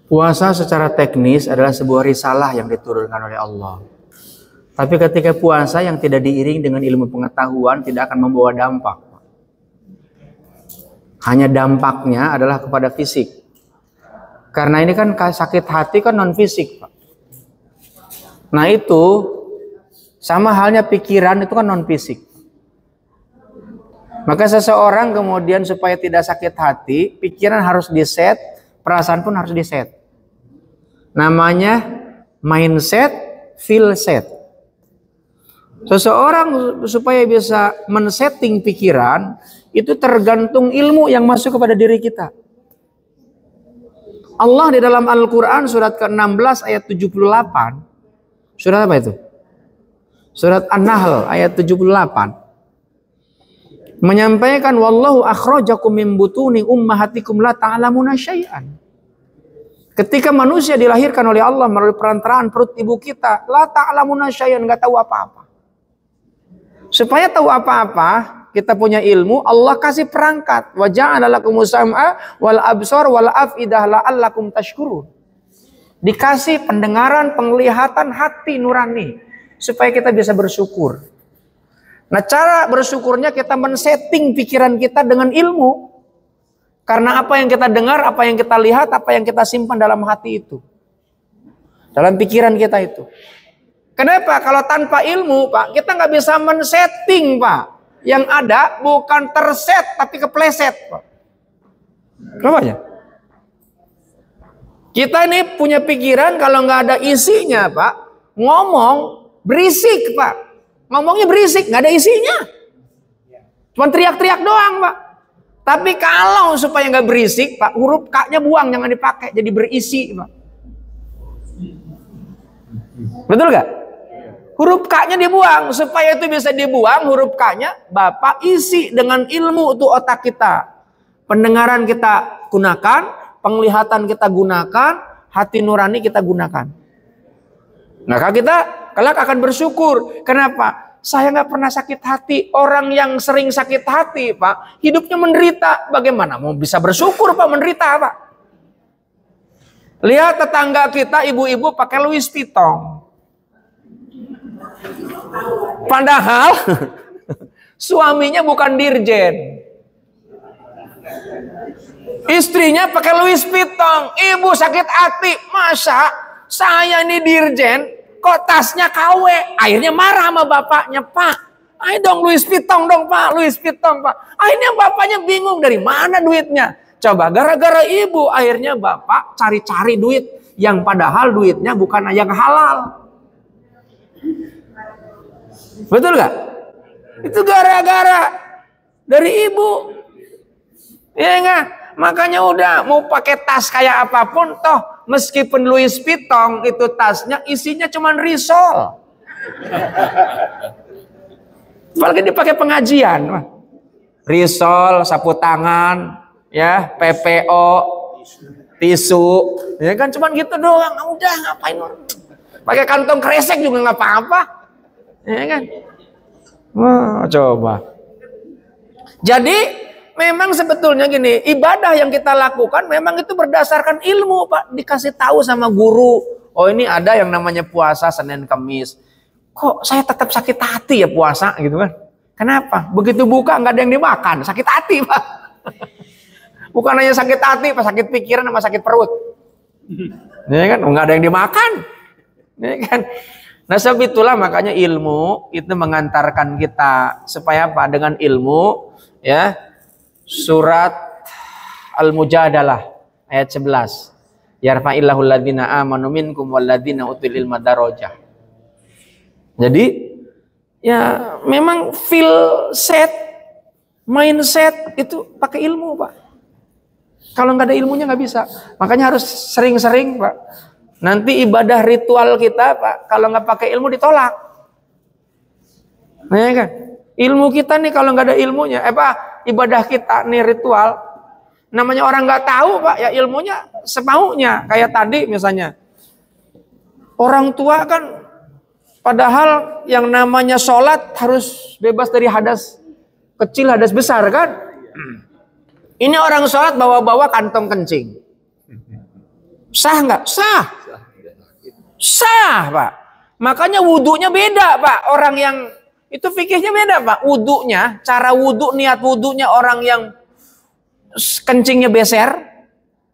Puasa secara teknis adalah sebuah risalah yang diturunkan oleh Allah. Tapi ketika puasa yang tidak diiring dengan ilmu pengetahuan tidak akan membawa dampak. Hanya dampaknya adalah kepada fisik. Karena ini kan sakit hati kan non fisik, Pak. Nah itu sama halnya pikiran itu kan non fisik. Maka seseorang kemudian supaya tidak sakit hati, pikiran harus diset, perasaan pun harus diset. Namanya mindset, feel set. Seseorang supaya bisa men-setting pikiran itu tergantung ilmu yang masuk kepada diri kita. Allah di dalam Al-Quran surat ke-16 ayat 78. Surat apa itu? Surat An-Nahl ayat 78. Menyampaikan wallahu akhrajakum min butuni ummahatikum la ta'lamuna syai'an. Ketika manusia dilahirkan oleh Allah melalui perantaraan perut ibu kita, la ta'lamuna syai'an, enggak tahu apa-apa. Supaya tahu apa-apa, kita punya ilmu, Allah kasih perangkat. Wa ja'ala lakumus sam'a wal absar wal afidah la'allakum tashkurun. Dikasih pendengaran, penglihatan hati nurani supaya kita bisa bersyukur. Nah, cara bersyukurnya kita men-setting pikiran kita dengan ilmu. Karena apa yang kita dengar, apa yang kita lihat, apa yang kita simpan dalam hati itu. Dalam pikiran kita itu. Kenapa? Kalau tanpa ilmu, Pak, kita nggak bisa men-setting, Pak. Yang ada bukan terset tapi kepleset, Pak. Kenapa ya? Kita ini punya pikiran kalau nggak ada isinya, Pak, ngomong berisik, Pak. Ngomongnya berisik, nggak ada isinya. Cuma teriak-teriak doang, Pak. Tapi kalau supaya nggak berisik, Pak, huruf K-nya buang, jangan dipakai, jadi berisi, Pak. Betul nggak? Huruf K-nya dibuang, supaya itu bisa dibuang huruf K-nya, Bapak isi dengan ilmu untuk otak kita. Pendengaran kita gunakan, penglihatan kita gunakan, hati nurani kita gunakan. Maka kita kelak akan bersyukur. Kenapa? Saya nggak pernah sakit hati. Orang yang sering sakit hati, Pak, hidupnya menderita. Bagaimana mau bisa bersyukur, Pak, menderita, Pak? Lihat tetangga kita, ibu-ibu pakai Louis Vuitton. Padahal suaminya bukan dirjen. Istrinya pakai Louis Vuitton. Ibu sakit hati. Masa saya ini dirjen, kok tasnya KW? Akhirnya marah sama bapaknya. Pak, ayo dong Louis Vuitton dong, Pak. Louis Vuitton, Pak. Akhirnya bapaknya bingung dari mana duitnya. Coba gara-gara ibu, akhirnya bapak cari-cari duit. Yang padahal duitnya bukan yang halal. Betul gak? Itu gara-gara dari ibu. Iya enggak? Makanya udah mau pakai tas kayak apapun, toh meskipun Louis Vuitton itu tasnya isinya cuman risol. Apalagi dipakai pengajian. Risol, sapu tangan, ya, PPO, tisu. Ya kan cuman gitu doang. Udah ngapain? Pakai kantong kresek juga nggak apa-apa. Ya kan? Wah, coba. Jadi memang sebetulnya gini, ibadah yang kita lakukan memang itu berdasarkan ilmu, Pak. Dikasih tahu sama guru. Oh, ini ada yang namanya puasa Senin Kamis. Kok saya tetap sakit hati ya puasa gitu kan? Kenapa? Begitu buka nggak ada yang dimakan, sakit hati, Pak. Bukan hanya sakit hati, Pak, sakit pikiran sama sakit perut. Ya kan? Nggak ada yang dimakan. Ya kan? Nah, sebab itulah makanya ilmu itu mengantarkan kita supaya apa? Dengan ilmu, ya. Surat Al-Mujadalah ayat 11. Yarfa'illahu alladhina amanu minkum walladhina utul ilma darajah. Jadi ya memang feel set, mindset itu pakai ilmu, Pak. Kalau nggak ada ilmunya nggak bisa. Makanya harus sering-sering, Pak. Nanti ibadah ritual kita, Pak, kalau nggak pakai ilmu ditolak. Nah, ya kan? Ilmu kita nih kalau nggak ada ilmunya, Pak, ibadah kita nih ritual, namanya orang nggak tahu, Pak, ya ilmunya semaunya. Kayak tadi misalnya, orang tua kan, padahal yang namanya sholat harus bebas dari hadas kecil, hadas besar kan? Ini orang sholat bawa-bawa kantong kencing. Sah nggak? Sah. Sah, Pak. Makanya wudhunya beda, Pak. Orang yang itu fikihnya beda, Pak. Wudhunya, cara wudhu, niat wudhunya orang yang kencingnya beser,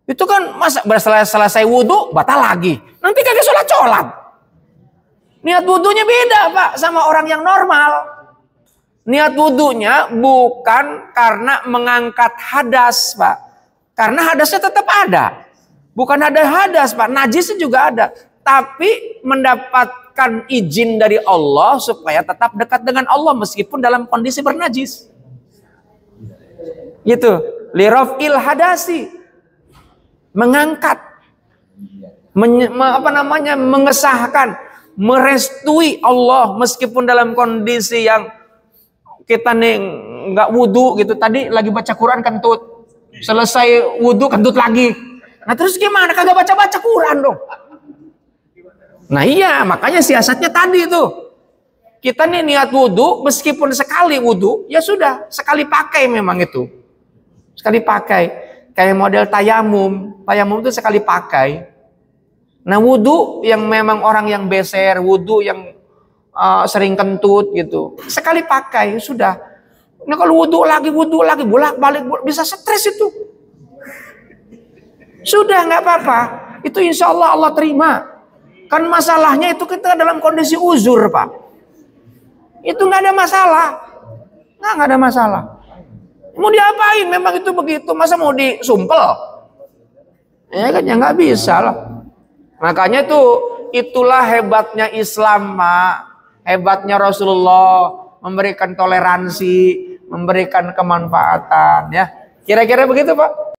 itu kan masa selesai wudhu batal lagi. Nanti kagak sholat. Niat wudhunya beda, Pak, sama orang yang normal. Niat wudhunya bukan karena mengangkat hadas, Pak. Karena hadasnya tetap ada. Bukan ada hadas, Pak. Najisnya juga ada. Tapi mendapatkan izin dari Allah supaya tetap dekat dengan Allah meskipun dalam kondisi bernajis. Gitu. Lirafil hadasi. Mengangkat. Mengesahkan. Merestui Allah meskipun dalam kondisi yang kita nih nggak wudhu gitu. Tadi lagi baca Quran kentut. Selesai wudhu kentut lagi. Nah terus gimana? Kagak baca-baca Quran dong. Nah iya, makanya siasatnya tadi itu. Kita nih niat wudhu, meskipun sekali wudhu, ya sudah, sekali pakai memang itu. Sekali pakai. Kayak model tayamum. Tayamum itu sekali pakai. Nah wudhu yang memang orang yang beser, wudhu yang sering kentut gitu. Sekali pakai, sudah. Nah kalau wudhu lagi, bolak-balik, bisa stres itu. Sudah, nggak apa-apa. Itu insya Allah terima. Kan masalahnya itu kita dalam kondisi uzur, Pak. Itu nggak ada masalah. Nggak ada masalah. Mau diapain? Memang itu begitu. Masa mau disumpel? Ya kan, ya nggak bisa lah. Makanya itulah hebatnya Islam, Pak. Hebatnya Rasulullah memberikan toleransi, memberikan kemanfaatan, ya. Kira-kira begitu, Pak.